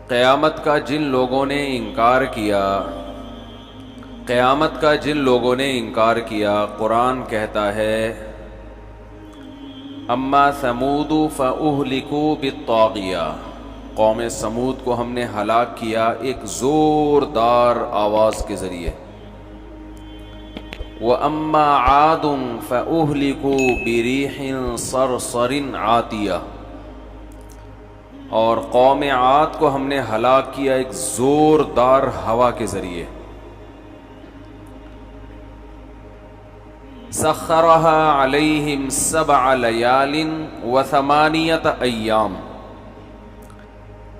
قیامت کا جن لوگوں نے انکار کیا، قیامت کا جن لوگوں نے انکار کیا، قرآن کہتا ہے اما ثمود فاہلکوا بالطاغیہ، قوم سمود کو ہم نے ہلاک کیا ایک زوردار آواز کے ذریعے۔ وَأَمَّا عَادٌ فَأُهْلِكُوا بِرِيحٍ صَرْصَرٍ عَاتِيَةٍ، اور قوم عاد کو ہم نے ہلاک کیا ایک زوردار ہوا کے ذریعے۔ سَخَّرَهَا عَلَيْهِمْ 7 لَيَالٍ و8 أَيَّامٍ،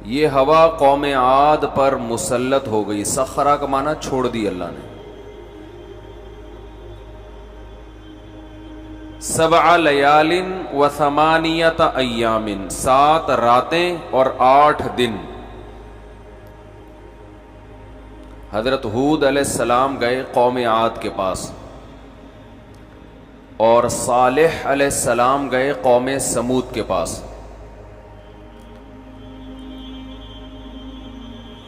یہ ہوا قوم عاد پر مسلط ہو گئی۔ سخرہ کا معنی چھوڑ دی اللہ نے۔ 7 لیال و8 ایام، 7 راتیں اور 8 دن۔ حضرت ہود علیہ السلام گئے قوم عاد کے پاس، اور صالح علیہ السلام گئے قوم سمود کے پاس۔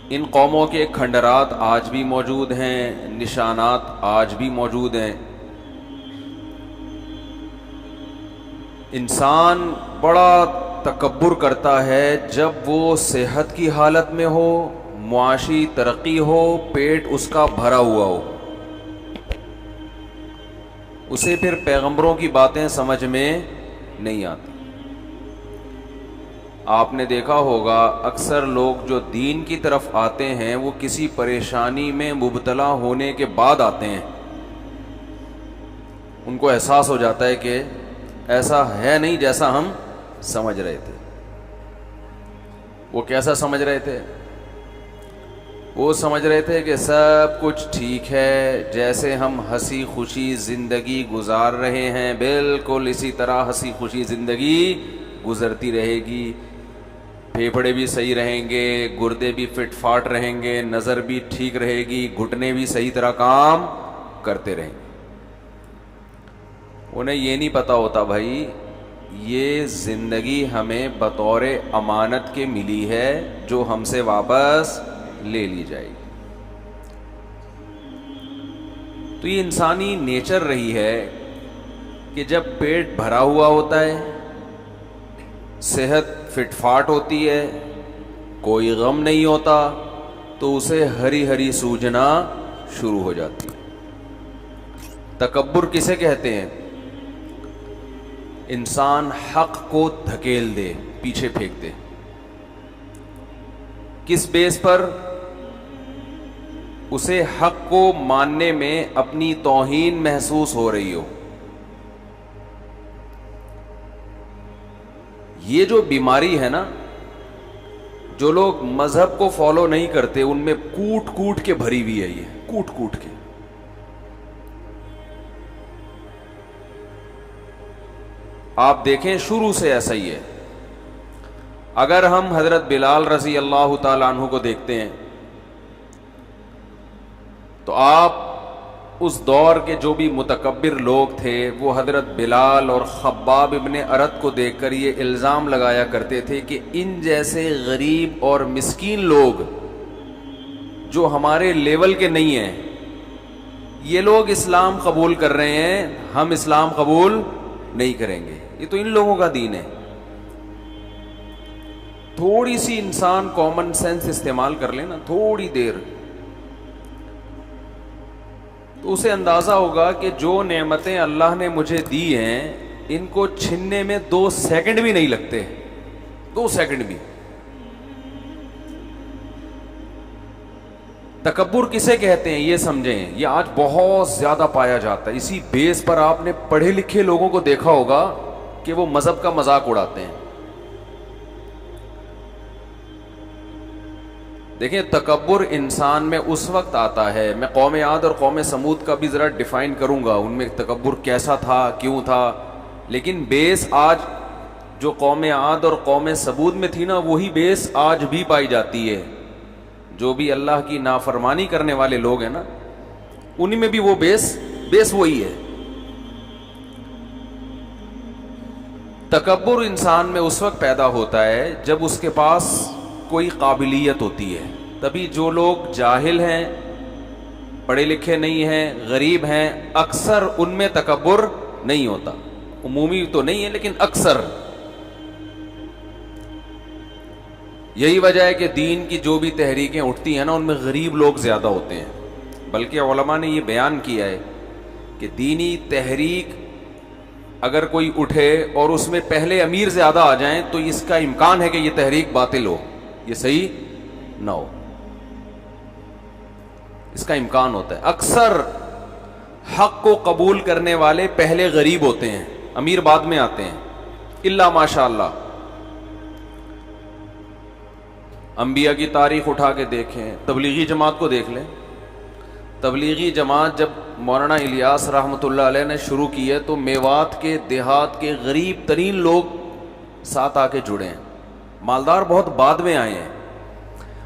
ان قوموں کے کھنڈرات آج بھی موجود ہیں، نشانات آج بھی موجود ہیں۔ انسان بڑا تکبر کرتا ہے جب وہ صحت کی حالت میں ہو، معاشی ترقی ہو، پیٹ اس کا بھرا ہوا ہو، اسے پھر پیغمبروں کی باتیں سمجھ میں نہیں آتی۔ آپ نے دیکھا ہوگا اکثر لوگ جو دین کی طرف آتے ہیں وہ کسی پریشانی میں مبتلا ہونے کے بعد آتے ہیں۔ ان کو احساس ہو جاتا ہے کہ ایسا ہے نہیں جیسا ہم سمجھ رہے تھے۔ وہ کیسا سمجھ رہے تھے؟ وہ سمجھ رہے تھے کہ سب کچھ ٹھیک ہے، جیسے ہم ہنسی خوشی زندگی گزار رہے ہیں بالکل اسی طرح ہنسی خوشی زندگی گزرتی رہے گی، پھیپھڑے بھی صحیح رہیں گے، گردے بھی فٹ فاٹ رہیں گے، نظر بھی ٹھیک رہے گی، گھٹنے بھی صحیح طرح کام کرتے رہیں گے۔ انہیں یہ نہیں پتا ہوتا بھائی یہ زندگی ہمیں بطور امانت کے ملی ہے جو ہم سے واپس لے لی جائے گی۔ تو یہ انسانی نیچر رہی ہے کہ جب پیٹ بھرا ہوا ہوتا ہے، صحت فٹ فاٹ ہوتی ہے، کوئی غم نہیں ہوتا، تو اسے ہری ہری سوجنا شروع ہو جاتی ہے۔ تکبر کسے کہتے ہیں؟ انسان حق کو دھکیل دے، پیچھے پھینک دے۔ کس بیس پر؟ اسے حق کو ماننے میں اپنی توہین محسوس ہو رہی ہو۔ یہ جو بیماری ہے نا، جو لوگ مذہب کو فالو نہیں کرتے ان میں کوٹ کوٹ کے بھری ہوئی ہے، یہ کوٹ کوٹ کے۔ آپ دیکھیں شروع سے ایسا ہی ہے۔ اگر ہم حضرت بلال رضی اللہ تعالی عنہ کو دیکھتے ہیں تو آپ اس دور کے جو بھی متکبر لوگ تھے وہ حضرت بلال اور خباب ابن ارت کو دیکھ کر یہ الزام لگایا کرتے تھے کہ ان جیسے غریب اور مسکین لوگ جو ہمارے لیول کے نہیں ہیں، یہ لوگ اسلام قبول کر رہے ہیں، ہم اسلام قبول نہیں کریں گے، یہ تو ان لوگوں کا دین ہے۔ تھوڑی سی انسان کامن سینس استعمال کر لے نا، تھوڑی دیر، تو اسے اندازہ ہوگا کہ جو نعمتیں اللہ نے مجھے دی ہیں ان کو چھننے میں 2 سیکنڈ بھی نہیں لگتے، 2 سیکنڈ بھی۔ تکبر کسے کہتے ہیں یہ سمجھیں، یہ آج بہت زیادہ پایا جاتا ہے۔ اسی بیس پر آپ نے پڑھے لکھے لوگوں کو دیکھا ہوگا کہ وہ مذہب کا مذاق اڑاتے ہیں۔ دیکھیں تکبر انسان میں اس وقت آتا ہے، میں قوم عاد اور قوم سمود کا بھی ذرا ڈیفائن کروں گا، ان میں تکبر کیسا تھا، کیوں تھا، لیکن بیس آج جو قوم عاد اور قوم سمود میں تھی نا وہی بیس آج بھی پائی جاتی ہے۔ جو بھی اللہ کی نافرمانی کرنے والے لوگ ہیں نا انہی میں بھی وہ بیس وہی ہے۔ تکبر انسان میں اس وقت پیدا ہوتا ہے جب اس کے پاس کوئی قابلیت ہوتی ہے. تبھی جو لوگ جاہل ہیں، پڑھے لکھے نہیں ہیں، غریب ہیں، اکثر ان میں تکبر نہیں ہوتا. عمومی تو نہیں ہے لیکن اکثر. یہی وجہ ہے کہ دین کی جو بھی تحریکیں اٹھتی ہیں نا ان میں غریب لوگ زیادہ ہوتے ہیں. بلکہ علماء نے یہ بیان کیا ہے کہ دینی تحریک اگر کوئی اٹھے اور اس میں پہلے امیر زیادہ آ جائیں تو اس کا امکان ہے کہ یہ تحریک باطل ہو، یہ صحیح نہ ہو. اس کا امکان ہوتا ہے. اکثر حق کو قبول کرنے والے پہلے غریب ہوتے ہیں، امیر بعد میں آتے ہیں، الا ماشاء اللہ. انبیاء کی تاریخ اٹھا کے دیکھیں، تبلیغی جماعت کو دیکھ لیں. تبلیغی جماعت جب مولانا الیاس رحمۃ اللہ علیہ نے شروع کی ہے تو میوات کے دیہات کے غریب ترین لوگ ساتھ آ کے جڑے ہیں. مالدار بہت بعد میں آئے ہیں،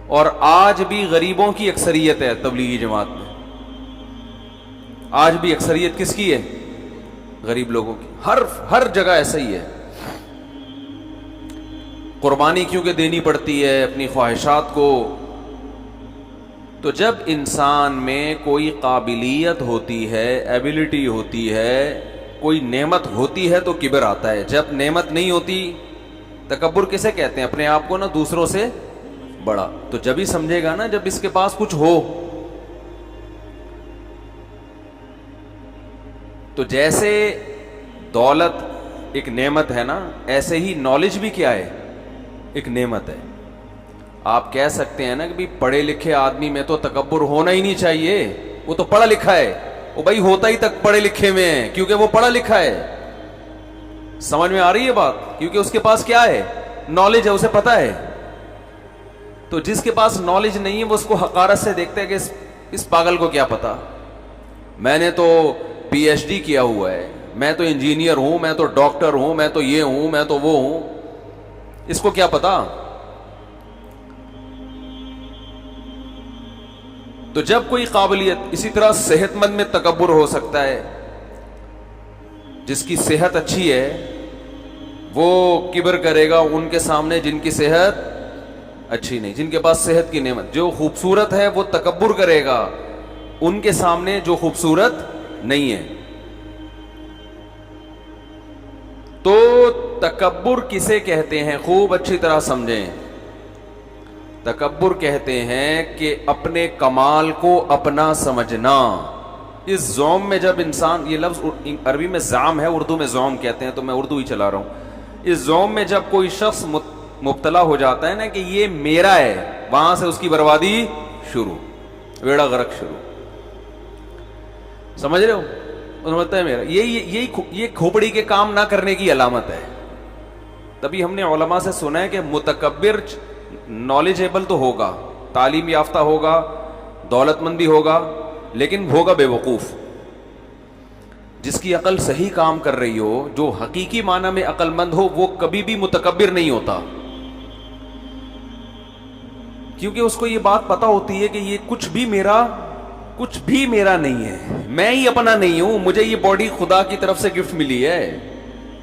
اور آج بھی غریبوں کی اکثریت ہے تبلیغی جماعت میں. آج بھی اکثریت کس کی ہے؟ غریب لوگوں کی. ہر جگہ ایسا ہی ہے. قربانی کیونکہ دینی پڑتی ہے اپنی خواہشات کو. تو جب انسان میں کوئی قابلیت ہوتی ہے، ایبلٹی ہوتی ہے، کوئی نعمت ہوتی ہے تو کبر آتا ہے. جب نعمت نہیں ہوتی، تکبر کسے کہتے ہیں؟ اپنے آپ کو نا دوسروں سے بڑا. تو جب ہی سمجھے گا نا جب اس کے پاس کچھ ہو. تو جیسے دولت ایک نعمت ہے نا، ایسے ہی نالج بھی کیا ہے؟ ایک نعمت ہے. آپ کہہ سکتے ہیں نا کہ بھی پڑھے لکھے آدمی میں تو تکبر ہونا ہی نہیں چاہیے، وہ تو پڑھا لکھا ہے. وہ بھائی ہوتا ہی تک پڑھے لکھے میں ہے کیونکہ وہ پڑھا لکھا ہے. سمجھ میں آ رہی ہے بات؟ کیونکہ اس کے پاس کیا ہے؟ نالج ہے، اسے پتا ہے. تو جس کے پاس نالج نہیں ہے وہ اس کو حقارت سے دیکھتا ہے کہ اس پاگل کو کیا پتا، میں نے تو پی ایچ ڈی کیا ہوا ہے، میں تو انجینئر ہوں، میں تو ڈاکٹر ہوں، میں تو یہ ہوں، میں تو وہ ہوں، اس کو کیا پتا. تو جب کوئی قابلیت، اسی طرح صحت مند میں تکبر ہو سکتا ہے. جس کی صحت اچھی ہے وہ کبر کرے گا ان کے سامنے جن کی صحت اچھی نہیں، جن کے پاس صحت کی نعمت. جو خوبصورت ہے وہ تکبر کرے گا ان کے سامنے جو خوبصورت نہیں ہے. تو تکبر کسے کہتے ہیں؟ خوب اچھی طرح سمجھیں. تکبر کہتے ہیں کہ اپنے کمال کو اپنا سمجھنا. اس زوم میں جب انسان، یہ لفظ عربی میں زعم ہے، اردو میں زوم کہتے ہیں، تو میں اردو ہی چلا رہا ہوں. اس زوم میں جب کوئی شخص مبتلا ہو جاتا ہے نا کہ یہ میرا ہے، وہاں سے اس کی بربادی شروع، بیڑا غرق شروع. سمجھ رہے ہو؟ سمجھتا ہے میرا. یہ کھوپڑی کے کام نہ کرنے کی علامت ہے. تبھی ہم نے علماء سے سنا ہے کہ متکبر نالجیبل تو ہوگا، تعلیم یافتہ ہوگا، دولت مند بھی ہوگا، لیکن ہوگا بے وقوف. جس کی عقل صحیح کام کر رہی ہو، جو حقیقی معنی میں عقل مند ہو، وہ کبھی بھی متکبر نہیں ہوتا. کیونکہ اس کو یہ بات پتا ہوتی ہے کہ یہ کچھ بھی میرا نہیں ہے، میں ہی اپنا نہیں ہوں. مجھے یہ باڈی خدا کی طرف سے گفٹ ملی ہے.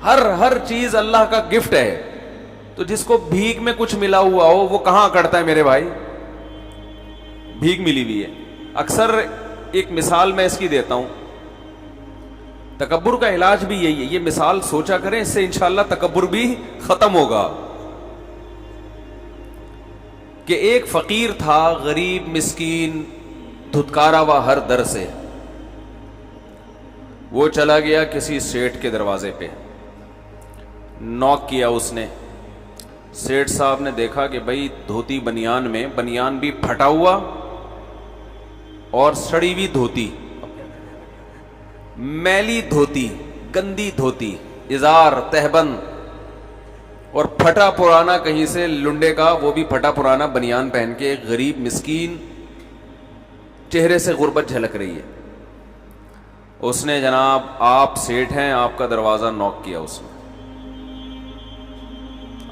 ہر چیز اللہ کا گفٹ ہے. تو جس کو بھیک میں کچھ ملا ہوا ہو وہ کہاں اکڑتا ہے میرے بھائی؟ بھیک ملی ہوئی ہے. اکثر ایک مثال میں اس کی دیتا ہوں. تکبر کا علاج بھی یہی ہے. یہ مثال سوچا کریں، اس سے انشاءاللہ تکبر بھی ختم ہوگا. کہ ایک فقیر تھا، غریب مسکین، دھتکارا ہوا ہر در سے. وہ چلا گیا کسی سیٹھ کے دروازے پہ، نوک کیا اس نے. سیٹھ صاحب نے دیکھا کہ بھائی دھوتی بنیان میں، بنیان بھی پھٹا ہوا اور سڑی ہوئی دھوتی، میلی دھوتی، گندی دھوتی، ازار تہبند، اور پھٹا پرانا کہیں سے لنڈے کا، وہ بھی پھٹا پرانا بنیان پہن کے، غریب مسکین، چہرے سے غربت جھلک رہی ہے. اس نے جناب آپ سیٹھ ہیں، آپ کا دروازہ نوک کیا. اس نے،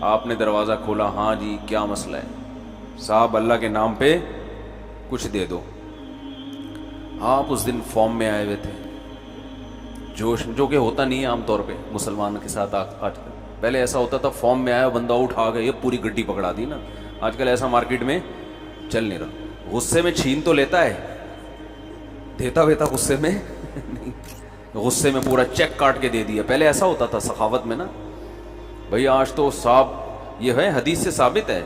آپ نے دروازہ کھولا. ہاں جی کیا مسئلہ ہے؟ صاحب اللہ کے نام پہ کچھ دے دو. آپ اس دن فارم میں آئے ہوئے تھے، جوش، جو کہ ہوتا نہیں ہے عام طور پہ مسلمان کے ساتھ. آج کل، پہلے ایسا ہوتا تھا فارم میں آیا بندہ اٹھا گیا، یہ پوری گڈی پکڑا دی نا، آج کل ایسا مارکیٹ میں چل نہیں رہا. غصے میں چھین تو لیتا ہے, دیتا ویتا غصے میں نہیں, غصے میں پورا چیک کاٹ کے دے دیا. پہلے ایسا ہوتا تھا سخاوت میں نا بھئی. آج تو صاحب یہ ہے, حدیث سے ثابت ہے,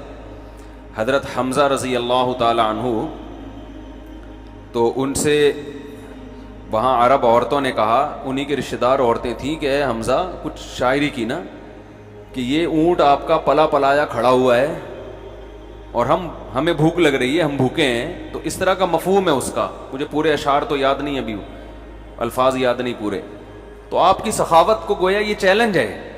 حضرت حمزہ رضی اللہ تعالی عنہ, تو ان سے وہاں عرب عورتوں نے کہا, انہی کے رشتہ دار عورتیں تھیں, کہ اے حمزہ کچھ شاعری کی نا, کہ یہ اونٹ آپ کا پلا پلایا کھڑا ہوا ہے اور ہمیں بھوک لگ رہی ہے, ہم بھوکے ہیں. تو اس طرح کا مفہوم ہے اس کا, مجھے پورے اشعار تو یاد نہیں, ابھی الفاظ یاد نہیں پورے. تو آپ کی سخاوت کو گویا یہ چیلنج ہے.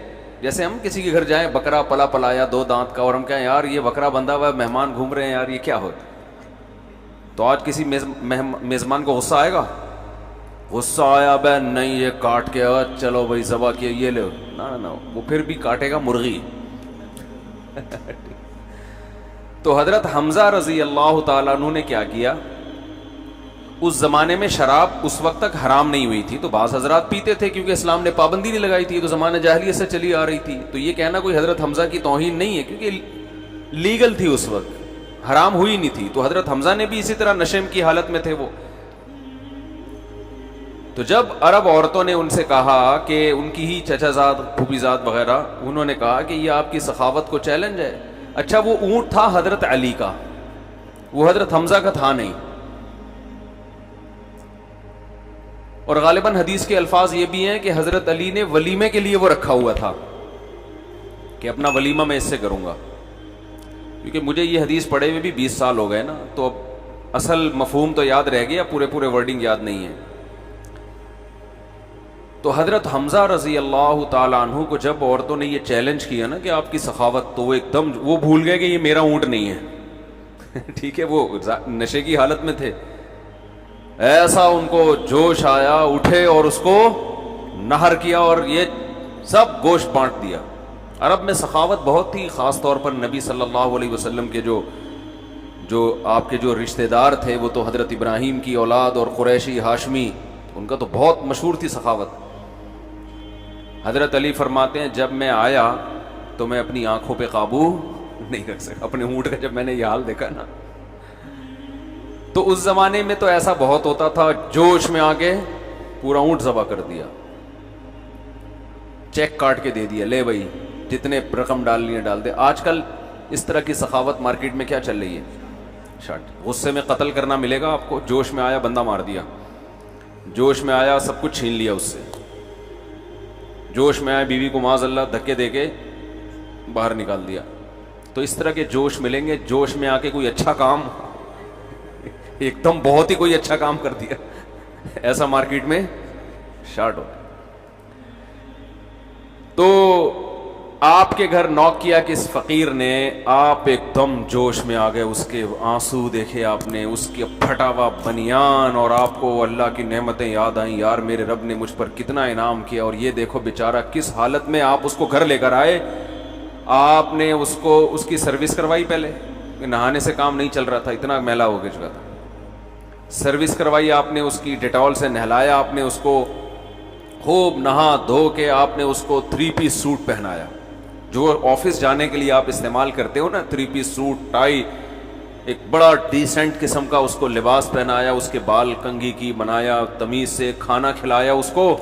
جیسے ہم کسی کے گھر جائیں, بکرا پلا پلایا 2 دانت کا, اور ہم کہیں یار یہ بکرا بندھا ہوا ہے, مہمان گھوم رہے ہیں یار, یہ کیا ہوتا. تو آج کسی میزبان کو غصہ آئے گا, غصہ آیا بے نہیں یہ کاٹ کے چلو بھائی ذبح کیا یہ لو, نہ وہ پھر بھی کاٹے گا مرغی. تو حضرت حمزہ رضی اللہ تعالیٰ عنہ نے کیا کیا, اس زمانے میں شراب اس وقت تک حرام نہیں ہوئی تھی, تو بعض حضرات پیتے تھے کیونکہ اسلام نے پابندی نہیں لگائی تھی, تو زمانہ جاہلیت سے چلی آ رہی تھی. تو یہ کہنا کوئی حضرت حمزہ کی توہین نہیں ہے, کیونکہ لیگل تھی اس وقت, حرام ہوئی نہیں تھی. تو حضرت حمزہ نے بھی اسی طرح نشے کی حالت میں تھے وہ. تو جب عرب عورتوں نے ان سے کہا کہ ان کی ہی چچا زاد پھوپھی زاد وغیرہ, انہوں نے کہا کہ یہ آپ کی سخاوت کو چیلنج ہے. اچھا وہ اونٹ تھا حضرت علی کا, وہ حضرت حمزہ کا تھا نہیں. اور غالباً حدیث کے الفاظ یہ بھی ہیں کہ حضرت علی نے ولیمے کے لیے وہ رکھا ہوا تھا کہ اپنا ولیمہ میں اس سے کروں گا. کیونکہ مجھے یہ حدیث پڑھے ہوئے بھی 20 سال ہو گئے نا, تو اب اصل مفہوم تو یاد رہ گیا, پورے ورڈنگ یاد نہیں ہے. تو حضرت حمزہ رضی اللہ تعالیٰ عنہ کو جب عورتوں نے یہ چیلنج کیا نا کہ آپ کی سخاوت, تو وہ ایک دم وہ بھول گئے کہ یہ میرا اونٹ نہیں ہے. ٹھیک ہے, وہ نشے کی حالت میں تھے. ایسا ان کو جوش آیا, اٹھے اور اس کو نہر کیا اور یہ سب گوشت بانٹ دیا. عرب میں سخاوت بہت تھی, خاص طور پر نبی صلی اللہ علیہ وسلم کے جو آپ کے جو رشتہ دار تھے, وہ تو حضرت ابراہیم کی اولاد اور قریشی ہاشمی, ان کا تو بہت مشہور تھی سخاوت. حضرت علی فرماتے ہیں جب میں آیا تو میں اپنی آنکھوں پہ قابو نہیں رکھ سکا. اپنے اونٹ کا جب میں نے یہ حال دیکھا نا, تو اس زمانے میں تو ایسا بہت ہوتا تھا, جوش میں آ کے پورا اونٹ ذبح کر دیا, چیک کاٹ کے دے دیا, لے بھائی جتنے رقم ڈالنی ہے ڈال دے. آج کل اس طرح کی سخاوت مارکیٹ میں کیا چل رہی ہے, غصے میں قتل کرنا ملے گا آپ کو, جوش میں آیا بندہ مار دیا, جوش میں آیا سب کچھ چھین لیا اس سے, جوش میں آیا بیوی کو معاذ اللہ دھکے دے کے باہر نکال دیا. تو اس طرح کے جوش ملیں گے, جوش میں آ کے کوئی اچھا کام, ایک دم بہت ہی کوئی اچھا کام کر دیا, ایسا مارکیٹ میں شارٹ ہو. تو آپ کے گھر نوک کیا کس فقیر نے, آپ ایک دم جوش میں آ گئے, اس کے آنسو دیکھے آپ نے, اس کے پھٹا ہوا بنیان, اور آپ کو اللہ کی نعمتیں یاد آئیں, یار میرے رب نے مجھ پر کتنا انعام کیا, اور یہ دیکھو بیچارہ کس حالت میں. آپ اس کو گھر لے کر آئے, آپ نے اس کو اس کی سروس کروائی, پہلے نہانے سے کام نہیں چل رہا تھا, اتنا میلا ہو گیا چکا تھا, سروس کروائی آپ نے, اس کی ڈیٹول سے نہلایا آپ نے, اس کو خوب نہا دھو کے آپ نے اس کو 3 پیس سوٹ پہنایا, جو آفس جانے کے لیے آپ استعمال کرتے ہو نا, 3 پیس سوٹ ٹائی, ایک بڑا ڈیسنٹ قسم کا اس کو لباس پہنایا, اس کے بال کنگھی کی بنایا, تمیز سے کھانا کھلایا اس کو.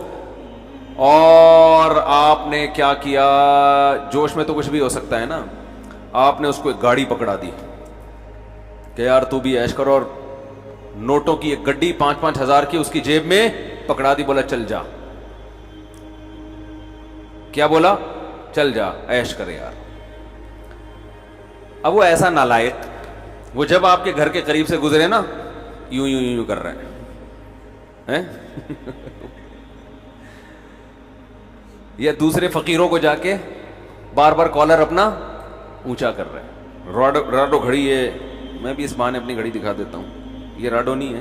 اور آپ نے کیا کیا, جوش میں تو کچھ بھی ہو سکتا ہے نا, آپ نے اس کو ایک گاڑی پکڑا دی کہ یار تو بھی عیش کرو, اور نوٹوں کی ایک گڈی 5-5 ہزار کی اس کی جیب میں پکڑا دی, بولا چل جا. کیا بولا, چل جا عیش کرے یار. اب وہ ایسا نالائق, وہ جب آپ کے گھر کے قریب سے گزرے نا, یوں کر رہے ہیں, یا دوسرے فقیروں کو جا کے بار بار کالر اپنا اونچا کر رہے ہیں. راڈو گھڑی ہے, میں بھی اس بہانے اپنی گھڑی دکھا دیتا ہوں, یہ راڈو نہیں ہے,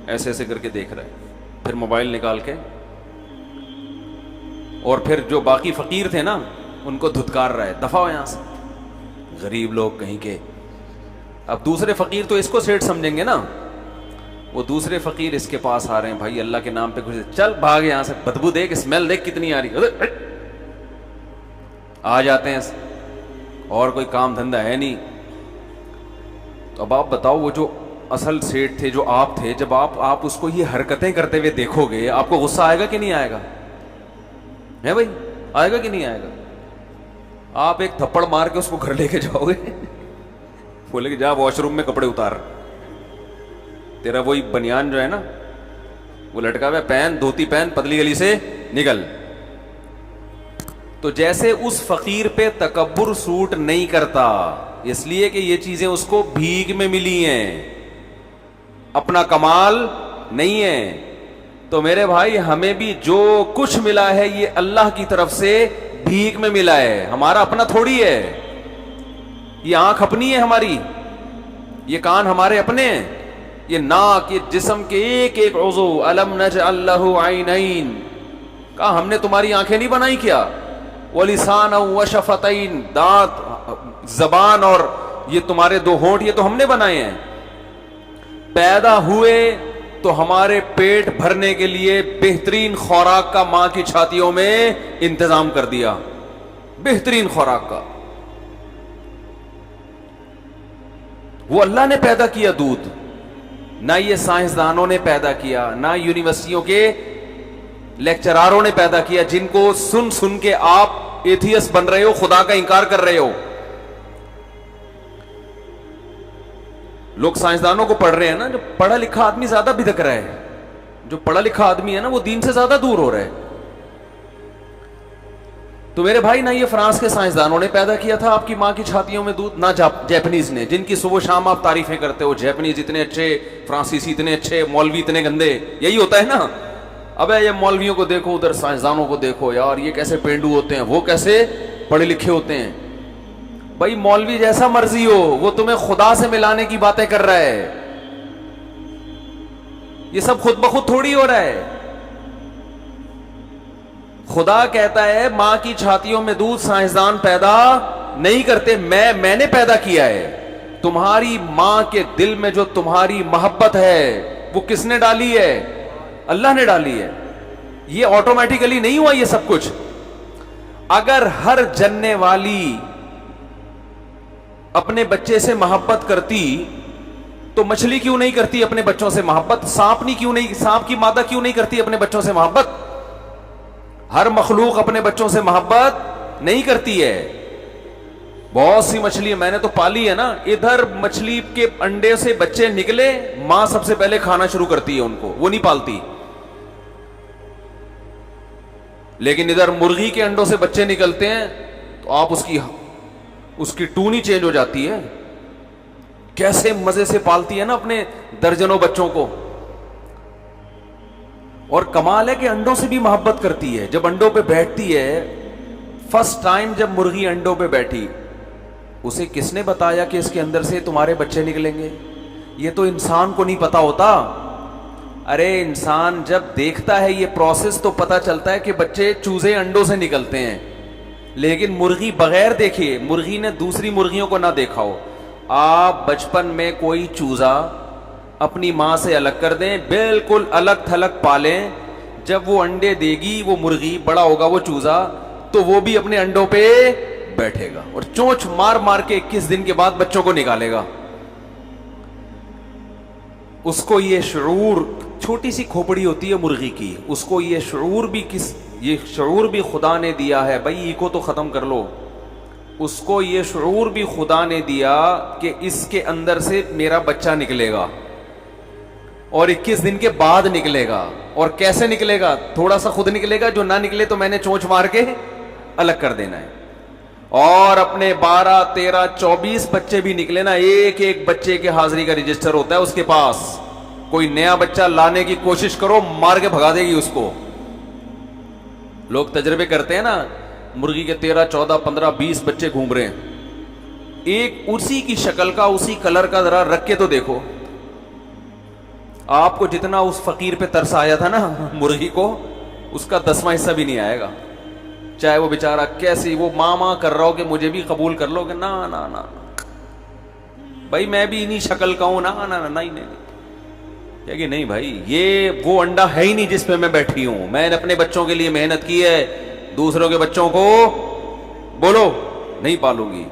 ایسے ایسے کر کے دیکھ رہے ہیں, پھر موبائل نکال کے, اور پھر جو باقی فقیر تھے نا ان کو دھتکار رہا ہے, دفع ہو یہاں سے, غریب لوگ کہیں کے. اب دوسرے فقیر تو اس کو سیٹ سمجھیں گے نا, وہ دوسرے فقیر اس کے پاس آ رہے ہیں, بھائی اللہ کے نام پہ کچھ, چل بھاگ یہاں سے, بدبو دیکھ, اسمیل دیکھ کتنی آ رہی, آ جاتے ہیں, اور کوئی کام دھندہ ہے نہیں, تو اب آپ بتاؤ وہ جو اصل سیٹ تھے جو آپ تھے, جب آپ اس کو یہ حرکتیں کرتے ہوئے دیکھو گے آپ کو غصہ آئے گا کہ نہیں آئے گا؟ ہے بھائی, آئے گا کہ نہیں آئے گا؟ آپ ایک تھپڑ مار کے اس کو گھر لے کے جاؤ گے, بولے کہ جا واش روم میں کپڑے اتار, تیرا وہی بنیان جو ہے نا وہ لٹکا ہوا پہن, دھوتی پہن, پتلی گلی سے نکل. تو جیسے اس فقیر پہ تکبر سوٹ نہیں کرتا, اس لیے کہ یہ چیزیں اس کو بھیک میں ملی ہیں, اپنا کمال نہیں ہے. تو میرے بھائی ہمیں بھی جو کچھ ملا ہے یہ اللہ کی طرف سے بھیک میں ملا ہے, ہمارا اپنا تھوڑی ہے. یہ آنکھ اپنی ہے ہماری, یہ کان ہمارے اپنے ہیں, یہ ناک, یہ جسم کے ایک ایک عضو. الم نجعل لہ عینین, کہا ہم نے تمہاری آنکھیں نہیں بنائی کیا؟ وَلِسَانًا وَشَفَتَيْن, دانت, زبان اور یہ تمہارے دو ہونٹ یہ تو ہم نے بنائے ہیں. پیدا ہوئے تو ہمارے پیٹ بھرنے کے لیے بہترین خوراک کا ماں کی چھاتیوں میں انتظام کر دیا, بہترین خوراک کا. وہ اللہ نے پیدا کیا دودھ, نہ یہ سائنسدانوں نے پیدا کیا, نہ یونیورسٹیوں کے لیکچراروں نے پیدا کیا جن کو سن سن کے آپ ایتھیسٹ بن رہے ہو, خدا کا انکار کر رہے ہو. لوگ سائنسدانوں کو پڑھ رہے ہیں نا, جو پڑھا لکھا آدمی زیادہ بھٹک رہا ہے, جو پڑھا لکھا آدمی ہے نا وہ دین سے زیادہ دور ہو رہا ہے. تو میرے بھائی نہ یہ فرانس کے سائنسدانوں نے پیدا کیا تھا آپ کی ماں کی چھاتیوں میں دودھ, نہ جیپنیز نے, جن کی صبح شام آپ تعریفیں کرتے ہو, جیپنیز اتنے اچھے, فرانسیسی اتنے اچھے, مولوی اتنے گندے. یہی ہوتا ہے نا. ابے یہ مولویوں کو دیکھو, ادھر سائنسدانوں کو دیکھو, یار یہ کیسے پینڈو ہوتے ہیں, وہ کیسے پڑھے لکھے ہوتے ہیں. بھائی مولوی جیسا مرضی ہو, وہ تمہیں خدا سے ملانے کی باتیں کر رہا ہے. یہ سب خود بخود تھوڑی ہو رہا ہے. خدا کہتا ہے ماں کی چھاتیوں میں دودھ سائنسدان پیدا نہیں کرتے, میں نے پیدا کیا ہے. تمہاری ماں کے دل میں جو تمہاری محبت ہے وہ کس نے ڈالی ہے؟ اللہ نے ڈالی ہے. یہ آٹومیٹیکلی نہیں ہوا یہ سب کچھ. اگر ہر جننے والی اپنے بچے سے محبت کرتی تو مچھلی کیوں نہیں کرتی اپنے بچوں سے محبت؟ سانپ کی مادہ کیوں نہیں کرتی اپنے بچوں سے محبت؟ ہر مخلوق اپنے بچوں سے محبت نہیں کرتی ہے. بہت سی مچھلی میں نے تو پالی ہے نا, ادھر مچھلی کے انڈے سے بچے نکلے, ماں سب سے پہلے کھانا شروع کرتی ہے ان کو, وہ نہیں پالتی. لیکن ادھر مرغی کے انڈوں سے بچے نکلتے ہیں تو آپ اس کی ٹون ہی چینج ہو جاتی ہے. کیسے مزے سے پالتی ہے نا اپنے درجنوں بچوں کو. اور کمال ہے کہ انڈوں سے بھی محبت کرتی ہے. جب انڈوں پہ بیٹھتی ہے, فرسٹ ٹائم جب مرغی انڈوں پہ بیٹھی, اسے کس نے بتایا کہ اس کے اندر سے تمہارے بچے نکلیں گے؟ یہ تو انسان کو نہیں پتا ہوتا. ارے انسان جب دیکھتا ہے یہ پروسیس تو پتا چلتا ہے کہ بچے چوزے انڈوں سے نکلتے ہیں. لیکن مرغی بغیر دیکھے, مرغی نے دوسری مرغیوں کو نہ دیکھا ہو, آپ بچپن میں کوئی چوزا اپنی ماں سے الگ کر دیں, بالکل الگ تھلگ پالیں, جب وہ انڈے دے گی وہ مرغی, بڑا ہوگا وہ چوزا, تو وہ بھی اپنے انڈوں پہ بیٹھے گا اور چونچ مار مار کے 21 دن کے بعد بچوں کو نکالے گا. اس کو یہ شعور, چھوٹی سی کھوپڑی ہوتی ہے مرغی کی, اس کو یہ شعور بھی خدا نے دیا ہے. بھائی ایکو تو ختم کر لو. اس کو یہ شعور بھی خدا نے دیا کہ اس کے اندر سے میرا بچہ نکلے گا اور 21 دن کے بعد نکلے گا. اور کیسے نکلے گا؟ تھوڑا سا خود نکلے گا, جو نہ نکلے تو میں نے چونچ مار کے الگ کر دینا ہے. اور اپنے 12 13 24 بچے بھی نکلے نا, ایک ایک بچے کے حاضری کا رجسٹر ہوتا ہے اس کے پاس. کوئی نیا بچہ لانے کی کوشش کرو, مار کے بھگا دے گی اس کو. لوگ تجربے کرتے ہیں نا, مرغی کے 13 14 15 20 بچے گھوم رہے ہیں, ایک اسی کی شکل کا, اسی کلر کا, ذرا رکھ کے تو دیکھو. آپ کو جتنا اس فقیر پہ ترس آیا تھا نا مرغی کو, اس کا 10واں حصہ بھی نہیں آئے گا. چاہے وہ بیچارہ کیسی وہ ماں کر رہا ہو کہ مجھے بھی قبول کر لو, کہ نا بھائی میں بھی انہی شکل کا ہوں, نہیں کہ نہیں بھائی, یہ وہ انڈا ہے ہی نہیں جس پہ میں بیٹھی ہوں. میں نے اپنے بچوں کے لیے محنت کی ہے, دوسروں کے بچوں کو بولو نہیں پالوں گی.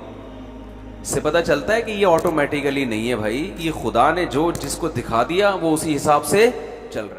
اس سے پتہ چلتا ہے کہ یہ آٹومیٹیکلی نہیں ہے بھائی، یہ خدا نے جو جس کو دکھا دیا وہ اسی حساب سے چل رہا ہے.